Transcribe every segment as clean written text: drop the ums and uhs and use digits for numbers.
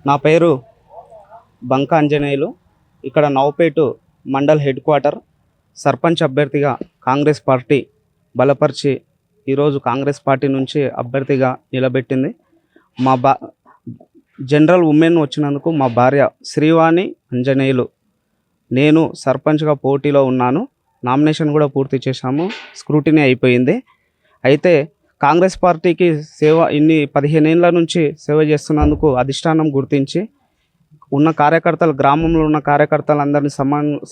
నా పేరు బంక ఆంజనేయులు. ఇక్కడ నవపేట మండల్ హెడ్ క్వార్టర్ సర్పంచ్ అభ్యర్థిగా కాంగ్రెస్ పార్టీ బలపరిచి ఈరోజు కాంగ్రెస్ పార్టీ నుంచి అభ్యర్థిగా నిలబెట్టింది. మా జనరల్ ఉమెన్ వచ్చినందుకు మా భార్య శ్రీవాణి ఆంజనేయులు. నేను సర్పంచ్గా పోటీలో ఉన్నాను. నామినేషన్ కూడా పూర్తి చేశాము. స్క్రూటినీ అయిపోయింది. అయితే కాంగ్రెస్ పార్టీకి సేవ 15 ఏళ్ళ నుంచి సేవ చేస్తున్నందుకు అధిష్టానం గుర్తించి ఉన్న కార్యకర్తలు, గ్రామంలో ఉన్న కార్యకర్తలందరినీ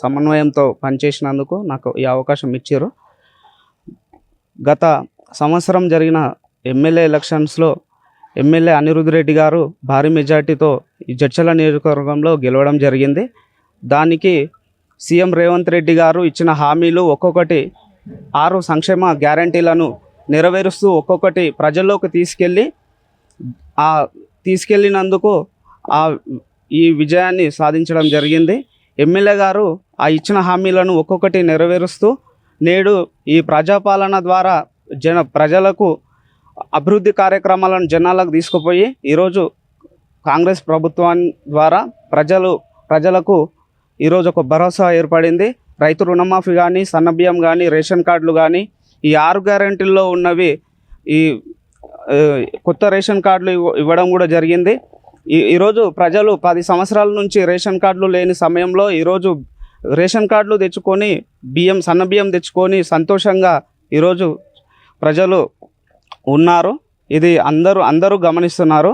సమన్వయంతో పనిచేసినందుకు నాకు ఈ అవకాశం ఇచ్చారు. గత సంవత్సరం జరిగిన ఎమ్మెల్యే ఎలక్షన్స్లో ఎమ్మెల్యే అనిరుద్ రెడ్డి గారు భారీ మెజార్టీతో ఈ జడ్చర్ల నియోజకవర్గంలో గెలవడం జరిగింది. దానికి సీఎం రేవంత్ రెడ్డి గారు ఇచ్చిన హామీలు ఒక్కొక్కటి 6 సంక్షేమ గ్యారంటీలను నెరవేరుస్తూ ఒక్కొక్కటి ప్రజల్లోకి తీసుకెళ్ళినందుకు ఈ విజయాన్ని సాధించడం జరిగింది. ఎమ్మెల్యే గారు ఆ ఇచ్చిన హామీలను ఒక్కొక్కటి నెరవేరుస్తూ నేడు ఈ ప్రజాపాలన ద్వారా ప్రజలకు అభివృద్ధి కార్యక్రమాలను జనాలకు తీసుకుపోయి ఈరోజు కాంగ్రెస్ ప్రభుత్వం ద్వారా ప్రజలకు ఈరోజు ఒక భరోసా ఏర్పడింది. రైతు రుణమాఫీ కానీ, సన్నబియ్యం కానీ, రేషన్ కార్డులు కానీ, ఈ 6 గ్యారెంటీల్లో ఉన్నవి ఈ కొత్త రేషన్ కార్డులు ఇవ్వడం కూడా జరిగింది. ఈరోజు ప్రజలు 10 సంవత్సరాల నుంచి రేషన్ కార్డులు లేని సమయంలో ఈరోజు రేషన్ కార్డులు తెచ్చుకొని సన్నబియ్యం తెచ్చుకొని సంతోషంగా ఈరోజు ప్రజలు ఉన్నారు. ఇది అందరూ గమనిస్తున్నారు.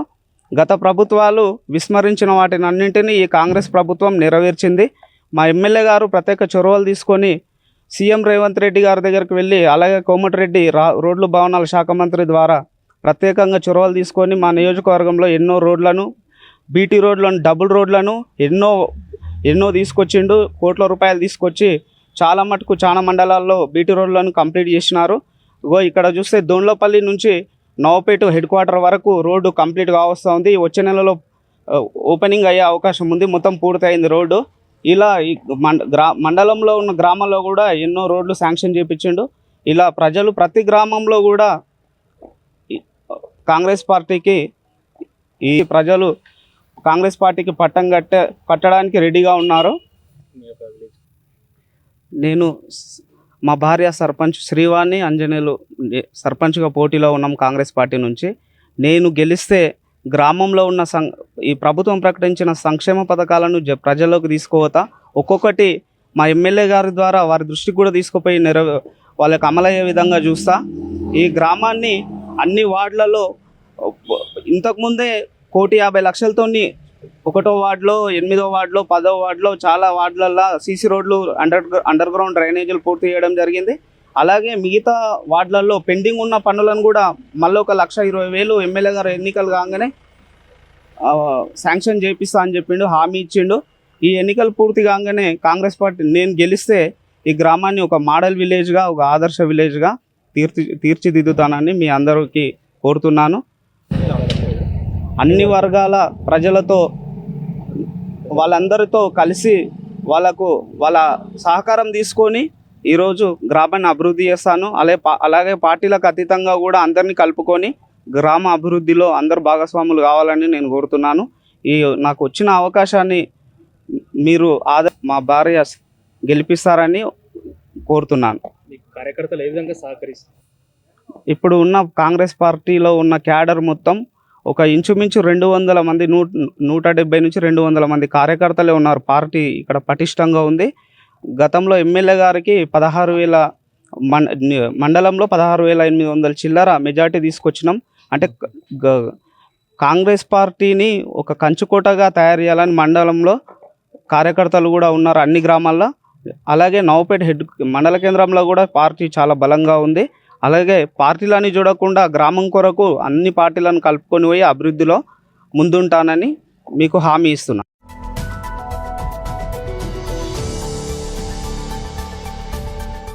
గత ప్రభుత్వాలు విస్మరించిన వాటిని అన్నింటినీ ఈ కాంగ్రెస్ ప్రభుత్వం నెరవేర్చింది. మా ఎమ్మెల్యే గారు ప్రత్యేక చొరవలు తీసుకొని సీఎం రేవంత్ రెడ్డి గారి దగ్గరికి వెళ్ళి, అలాగే కోమటిరెడ్డి రోడ్లు భవనాల శాఖ మంత్రి ద్వారా ప్రత్యేకంగా చొరవలు తీసుకొని మా నియోజకవర్గంలో ఎన్నో రోడ్లను, బీటీ రోడ్లను, డబుల్ రోడ్లను ఎన్నో తీసుకొచ్చిండు. కోట్ల రూపాయలు తీసుకొచ్చి చాలా మండలాల్లో బీటీ రోడ్లను కంప్లీట్ చేసినారు. ఇక్కడ చూస్తే దోన్లపల్లి నుంచి నవపేట హెడ్ క్వార్టర్ వరకు రోడ్డు కంప్లీట్గా వస్తుంది. వచ్చే నెలలో ఓపెనింగ్ అయ్యే అవకాశం ఉంది. మొత్తం పూర్తయింది రోడ్డు. ఇలా ఈ మండలంలో ఉన్న గ్రామాల్లో కూడా ఎన్నో రోడ్లు శాంక్షన్ చేయించిండు. ఇలా ప్రజలు ప్రతి గ్రామంలో కూడా కాంగ్రెస్ పార్టీకి పట్టం కట్టడానికి రెడీగా ఉన్నారు. నేను మా భార్య సర్పంచ్ శ్రీవాణి ఆంజనేయులు సర్పంచ్గా పోటీలో ఉన్నాం కాంగ్రెస్ పార్టీ నుంచి. నేను గెలిస్తే గ్రామంలో ఉన్న ఈ ప్రభుత్వం ప్రకటించిన సంక్షేమ పథకాలను ప్రజల్లోకి తీసుకుపోతా. ఒక్కొక్కటి మా ఎమ్మెల్యే గారి ద్వారా వారి దృష్టికి కూడా తీసుకుపోయి వాళ్ళకి అమలయ్యే విధంగా చూస్తా. ఈ గ్రామాన్ని అన్ని వార్డులలో ఇంతకుముందే 1,50,00,000తో 1వ వార్డులో, 8వ వార్డులో, 10వ వార్డులో చాలా వార్డులలో సీసీ రోడ్లు, అండర్ గ్రౌండ్ డ్రైనేజీలు పూర్తి చేయడం జరిగింది. అలాగే మిగతా వార్డులలో పెండింగ్ ఉన్న పనులను కూడా మళ్ళీ 1,20,000 ఎమ్మెల్యే గారు ఎన్నికలు కాగానే శాంక్షన్ చేపిస్తా అని చెప్పిండు, హామీ ఇచ్చిండు. ఈ ఎన్నికలు పూర్తి కాగానే కాంగ్రెస్ పార్టీ నేను గెలిస్తే ఈ గ్రామాన్ని ఒక మోడల్ విలేజ్గా, ఒక ఆదర్శ విలేజ్గా తీర్చిదిద్దుతానని మీ అందరికీ కోరుతున్నాను. అన్ని వర్గాల ప్రజలతో వాళ్ళందరితో కలిసి వాళ్ళ సహకారం తీసుకొని ఈరోజు గ్రామాన్ని అభివృద్ధి చేస్తాను. అలాగే పార్టీలకు అతీతంగా కూడా అందరినీ కలుపుకొని గ్రామ అభివృద్ధిలో అందరు భాగస్వాములు కావాలని నేను కోరుతున్నాను. నాకు వచ్చిన అవకాశాన్ని మీరు మా భార్య గెలిపిస్తారని కోరుతున్నాను. కార్యకర్తలు ఏ విధంగా సహకరిస్తారు? ఇప్పుడు ఉన్న కాంగ్రెస్ పార్టీలో ఉన్న క్యాడర్ మొత్తం ఒక ఇంచుమించు 200 మంది, 170 నుంచి 200 మంది కార్యకర్తలే ఉన్నారు. పార్టీ ఇక్కడ పటిష్టంగా ఉంది. గతంలో ఎమ్మెల్యే గారికి 16,000 మండలంలో 16,800 చిల్లర మెజార్టీ తీసుకొచ్చినాం. అంటే కాంగ్రెస్ పార్టీని ఒక కంచుకోటగా తయారు చేయాలని మండలంలో కార్యకర్తలు కూడా ఉన్నారు అన్ని గ్రామాల్లో. అలాగే నవపేట మండల కేంద్రంలో కూడా పార్టీ చాలా బలంగా ఉంది. అలాగే పార్టీలని చూడకుండా గ్రామం కొరకు అన్ని పార్టీలను కలుపుకొని పోయి అభివృద్ధిలో ముందుంటానని మీకు హామీ ఇస్తున్నా.